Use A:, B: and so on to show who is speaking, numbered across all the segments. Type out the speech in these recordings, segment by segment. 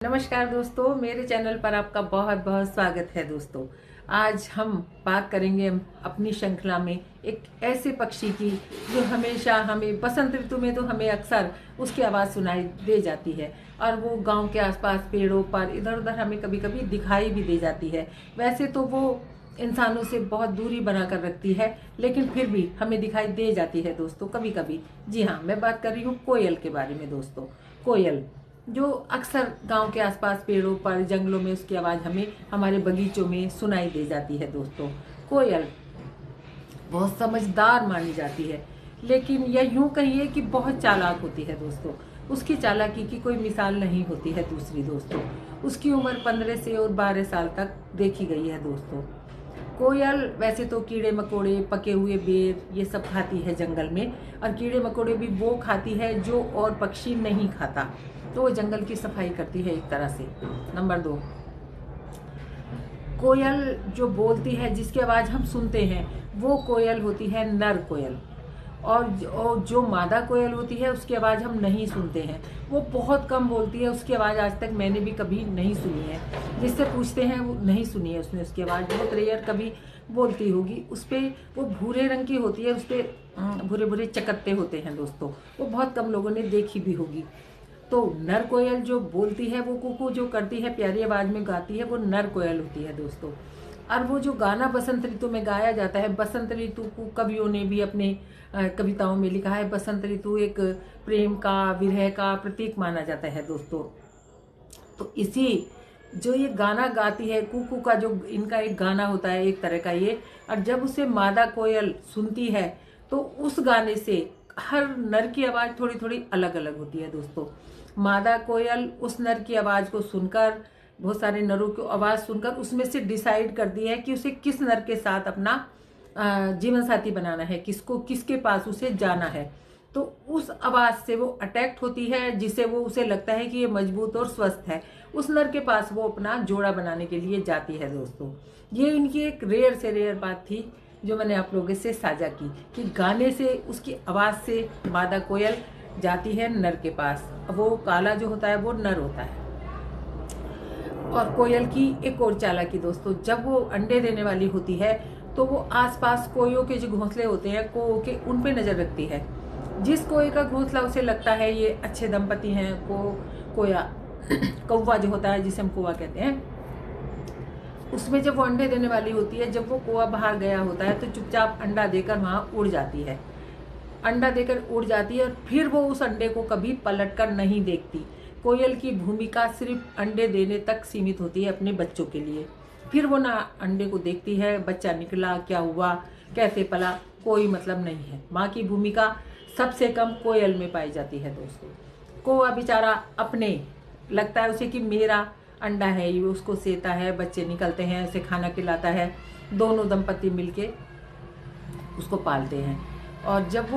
A: नमस्कार दोस्तों, मेरे चैनल पर आपका बहुत बहुत स्वागत है। दोस्तों, आज हम बात करेंगे अपनी श्रृंखला में एक ऐसे पक्षी की जो हमेशा हमें बसंत ऋतु में तो हमें अक्सर उसकी आवाज़ सुनाई दे जाती है और वो गांव के आसपास पेड़ों पर इधर उधर हमें कभी कभी दिखाई भी दे जाती है। वैसे तो वो इंसानों से बहुत दूरी बना कर रखती है, लेकिन फिर भी हमें दिखाई दे जाती है दोस्तों कभी कभी। जी हाँ, मैं बात कर रही हूँ कोयल के बारे में। दोस्तों, कोयल जो अक्सर गांव के आसपास पेड़ों पर जंगलों में उसकी आवाज़ हमें हमारे बगीचों में सुनाई दे जाती है। दोस्तों, कोयल बहुत समझदार मानी जाती है, लेकिन यह यूं कहिए कि बहुत चालाक होती है। दोस्तों, उसकी चालाकी की कोई मिसाल नहीं होती है। दूसरी दोस्तों, उसकी उम्र 15 से और 12 साल तक देखी गई है। दोस्तों, कोयल वैसे तो कीड़े मकोड़े, पके हुए बेर ये सब खाती है जंगल में, और कीड़े मकोड़े भी वो खाती है जो और पक्षी नहीं खाता। तो वो जंगल की सफाई करती है एक तरह से। नंबर 2, कोयल जो बोलती है, जिसकी आवाज़ हम सुनते हैं, वो कोयल होती है नर कोयल। और जो मादा कोयल होती है उसकी आवाज़ हम नहीं सुनते हैं। वो बहुत कम बोलती है, उसकी आवाज़ आज तक मैंने भी कभी नहीं सुनी है। जिससे पूछते हैं वो नहीं सुनी है उसने, उसकी आवाज़ बहुत रेयर कभी बोलती होगी। उस पर वो भूरे रंग की होती है, उस पर भूरे भूरे चकत्ते होते हैं। दोस्तों, वो बहुत कम लोगों ने देखी भी होगी। तो नर कोयल जो बोलती है, वो कुकू जो करती है, प्यारी आवाज़ में गाती है, वो नर कोयल होती है। दोस्तों, और वो जो गाना बसंत ऋतु में गाया जाता है, बसंत ऋतु को कवियों ने भी अपने कविताओं में लिखा है। बसंत ऋतु एक प्रेम का, विरह का प्रतीक माना जाता है। दोस्तों, तो इसी जो ये गाना गाती है, कुकू का जो इनका एक गाना होता है एक तरह का ये, और जब उसे मादा कोयल सुनती है तो उस गाने से हर नर की आवाज़ थोड़ी थोड़ी अलग अलग होती है। दोस्तों, मादा कोयल उस नर की आवाज़ को सुनकर, बहुत सारे नरों की आवाज़ सुनकर उसमें से डिसाइड करती है कि उसे किस नर के साथ अपना जीवन साथी बनाना है, किसको किसके पास उसे जाना है। तो उस आवाज़ से वो अटैक्ट होती है, जिसे वो उसे लगता है कि ये मजबूत और स्वस्थ है। उस नर के पास वो अपना जोड़ा बनाने के लिए जाती है। दोस्तों, ये इनकी एक रेयर से रेयर बात थी जो मैंने आप लोगों से साझा की, कि गाने से, उसकी आवाज़ से मादा कोयल जाती है नर के पास। वो काला जो होता है वो नर होता है। और कोयल की एक और चालाकी दोस्तों, जब वो अंडे देने वाली होती है तो वो आसपास कोयों के जो घोंसले होते हैं कोयों के, उन पे नज़र रखती है। जिस कोये का घोंसला उसे लगता है ये अच्छे दंपति हैं, कोया कौवा जो होता है, जिसे हम कौवा कहते हैं, उसमें जब वो अंडे देने वाली होती है, जब वो कौवा बाहर गया होता है तो चुपचाप अंडा देकर वहाँ उड़ जाती है। अंडा देकर उड़ जाती है और फिर वो उस अंडे को कभी पलट कर नहीं देखती। कोयल की भूमिका सिर्फ अंडे देने तक सीमित होती है अपने बच्चों के लिए। फिर वो ना अंडे को देखती है, बच्चा निकला, क्या हुआ, कैसे पला, कोई मतलब नहीं है। माँ की भूमिका सबसे कम कोयल में पाई जाती है। दोस्तों, कौवा बेचारा अपने, लगता है उसे कि मेरा अंडा है, ये उसको सेता है, बच्चे निकलते हैं, उसे खाना खिलाता है, दोनों दंपति मिलके उसको पालते हैं। और जब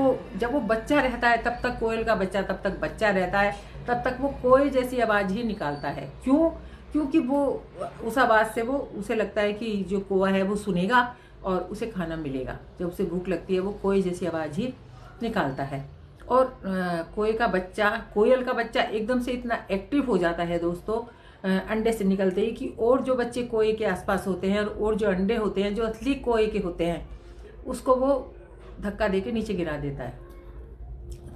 A: वो बच्चा रहता है, तब तक कोयल का बच्चा तब तक बच्चा रहता है, तब तक वो कोयल जैसी आवाज़ ही निकालता है। क्योंकि वो उस आवाज़ से वो उसे लगता है कि जो कौवा है वो सुनेगा और उसे खाना मिलेगा। जब उसे भूख लगती है वो कोयल जैसी आवाज़ ही निकालता है। और कोयल का बच्चा एकदम से इतना एक्टिव हो जाता है दोस्तों अंडे से निकलते ही, कि और जो बच्चे कोए के आसपास होते हैं और जो अंडे होते हैं जो असली कोए के होते हैं, उसको वो धक्का देके नीचे गिरा देता है,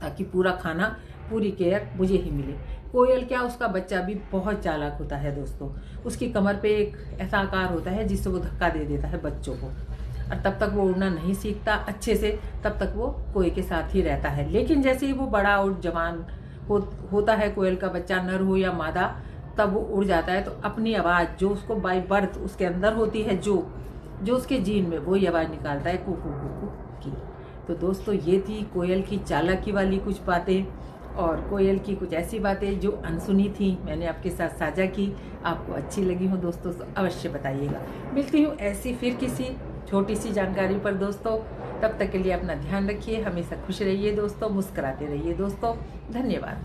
A: ताकि पूरा खाना, पूरी केयर मुझे ही मिले। कोयल क्या, उसका बच्चा भी बहुत चालाक होता है। दोस्तों, उसकी कमर पे एक ऐसा आकार होता है जिससे वो धक्का दे देता है बच्चों को, और तब तक वो उड़ना नहीं सीखता अच्छे से, तब तक वो कोयल के साथ ही रहता है। लेकिन जैसे ही वो बड़ा और जवान होता है कोयल का बच्चा, नर हो या मादा, तब वो उड़ जाता है। तो अपनी आवाज़ जो उसको बाय बर्थ उसके अंदर होती है, जो उसके जीन में, वो आवाज़ निकालता है, कुकू कुकू की। तो दोस्तों, ये थी कोयल की चालाकी वाली कुछ बातें, और कोयल की कुछ ऐसी बातें जो अनसुनी थी, मैंने आपके साथ साझा की। आपको अच्छी लगी हो दोस्तों तो अवश्य बताइएगा। मिलती हूँ ऐसी फिर किसी छोटी सी जानकारी पर दोस्तों। तब तक के लिए अपना ध्यान रखिए, हमेशा खुश रहिए दोस्तों, मुस्कुराते रहिए दोस्तों। धन्यवाद।